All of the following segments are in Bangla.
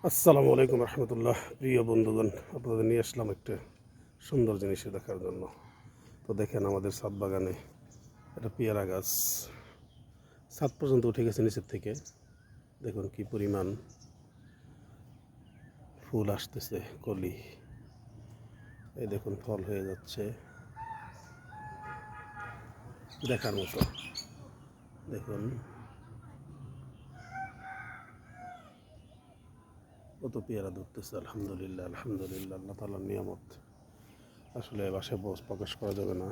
আসসালামু আলাইকুম রহমতুল্লাহ। প্রিয় বন্ধুগণ, আপনাদের নিয়ে আসলাম একটা সুন্দর জিনিস দেখার জন্য। তো দেখেন, আমাদের ছাদ বাগানে একটা পেয়ারা গাছ ছাদ পর্যন্ত উঠে গেছে নিচের থেকে। দেখুন কি পরিমাণ ফুল আসতেছে, কলি। এই দেখুন ফল হয়ে যাচ্ছে, দেখার মতো। দেখুন কত পেয়ারা ধরতেছে। আলহামদুলিল্লাহ, আলহামদুলিল্লাহ, আল্লাহ তাআলার নিয়ামত। আসলে বাসায় প্রকাশ করা যাবে না।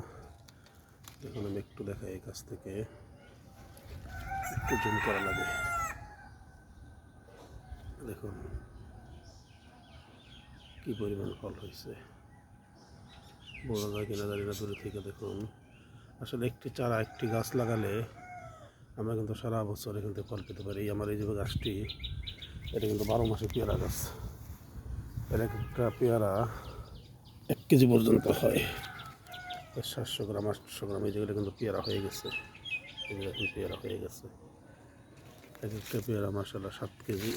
দেখুন আমি একটু দেখাই, এই কাছ থেকে একটু জুম করা লাগে। দেখুন কি পরিমাণ ফল হয়েছে, বড় যায় কিনা জানি না দূরে থেকে। দেখুন আসলে একটি চারা, একটি গাছ লাগালে আমরা কিন্তু সারা বছর এখান থেকে ফল পেতে পারি। আমার এই যে গাছটি, এটা কিন্তু 12 মাসে পেয়ারা গাছ। এর একটা পেয়ারা 1 কেজি পর্যন্ত হয়। 700 গ্রাম 800 গ্রাম এই জায়গাটা কিন্তু পেয়ারা হয়ে গেছে। এগুলো এখন পেয়ারা হয়ে গেছে। এক একটা পেয়ারা মাসাল্লাহ 7 কেজি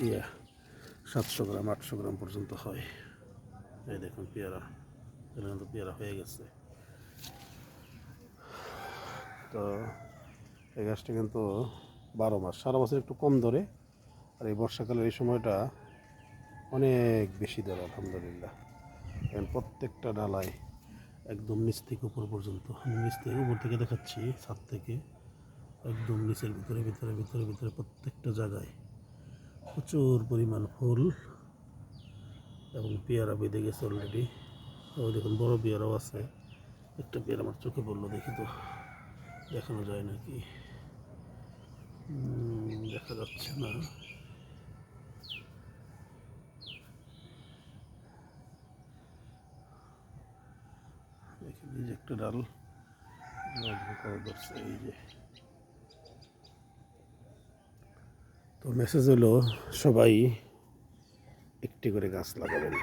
700 গ্রাম 800 গ্রাম পর্যন্ত হয়। এই দেখুন পেয়ারা, এগুলো কিন্তু পেয়ারা হয়ে গেছে। তো এই গাছটা কিন্তু 12 মাস, সারা বছর একটু কম ধরে, আর এই বর্ষাকালের এই সময়টা অনেক বেশি ধরে। আলহামদুলিল্লাহ, এখন প্রত্যেকটা ডালায় একদম নিচ থেকে উপর পর্যন্ত, আমি নিচ থেকে উপর থেকে দেখাচ্ছি, ছাদ থেকে একদম নিচের ভিতরে ভিতরে ভিতরে ভিতরে প্রত্যেকটা জায়গায় প্রচুর পরিমাণ ফুল এবং পেয়ারা বেঁধে গেছে অলরেডি। ওই দেখুন বড় পেয়ারাও আছে। একটা পেয়ারা আমার চোখে পড়লো, দেখি তো দেখানো যায় নাকি, দেখা যাচ্ছে না। দেখি এই যে একটা ডাল ধরছে, এই যে। তো মেসেজ হলো, সবাই একটি করে গাছ লাগাবেন।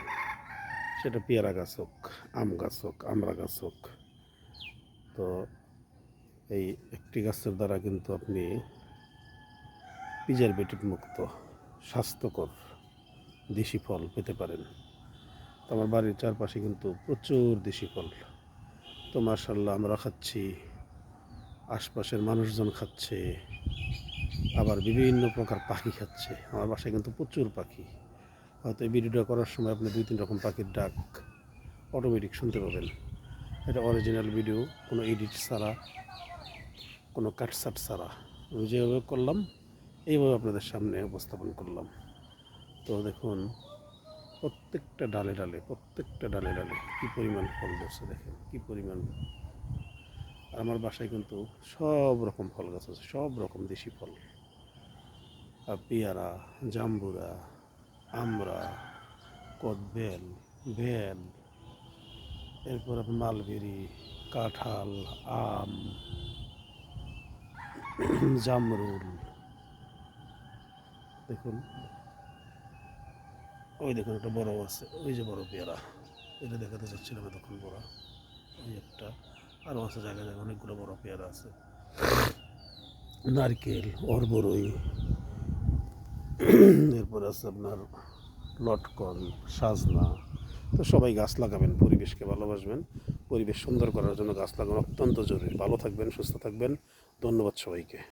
সেটা পেয়ারা গাছ হোক, আম গাছ হোক, আমড়া গাছ হোক। তো এই একটি গাছের দ্বারা কিন্তু আপনি প্রিজারভেটিভ মুক্ত স্বাস্থ্যকর দেশি ফল পেতে পারেন। তো আমার বাড়ির চারপাশে কিন্তু প্রচুর দেশি ফল। তো মাশাআল্লাহ আমরা খাচ্ছি, আশপাশের মানুষজন খাচ্ছে, আবার বিভিন্ন প্রকার পাখি খাচ্ছে। আমার বাসায় কিন্তু প্রচুর পাখি। হয়তো এই ভিডিওটা করার সময় আপনি 2-3 রকম পাখির ডাক অটোমেটিক শুনতে পাবেন। এটা অরিজিনাল ভিডিও, কোনো এডিট ছাড়া, কোনো কাটসাট ছাড়া। আমি যেভাবে করলাম এইভাবে আপনাদের সামনে উপস্থাপন করলাম। তো দেখুন প্রত্যেকটা ডালে ডালে, প্রত্যেকটা ডালে ডালে কী পরিমাণ ফল ধরছে, দেখেন কী পরিমাণ। আর আমার বাসায় কিন্তু সব রকম ফল গাছ আছে, সব রকম দেশি ফল। পেয়ারা, জাম্বুরা, আমড়া, কদবেল, বেল, এরপর আপনার মালবেরি, কাঁঠাল, আম, জামরুল। দেখুন ওই দেখুন একটা বড় আছে, ওই যে বড় পেয়ারা, এটা দেখাতে চাচ্ছিলাম এতক্ষণ। বড় ওই একটা, আরও আছে জায়গায় জায়গায় অনেকগুলো বড় পেয়ারা আছে। নারকেল, অরবরই, এরপর আছে আপনার লটকন, সাজনা। তো সবাই গাছ লাগাবেন, পরিবেশকে ভালোবাসবেন। পরিবেশ সুন্দর করার জন্য গাছ লাগানো অত্যন্ত জরুরি। ভালো থাকবেন, সুস্থ থাকবেন। ধন্যবাদ সবাইকে।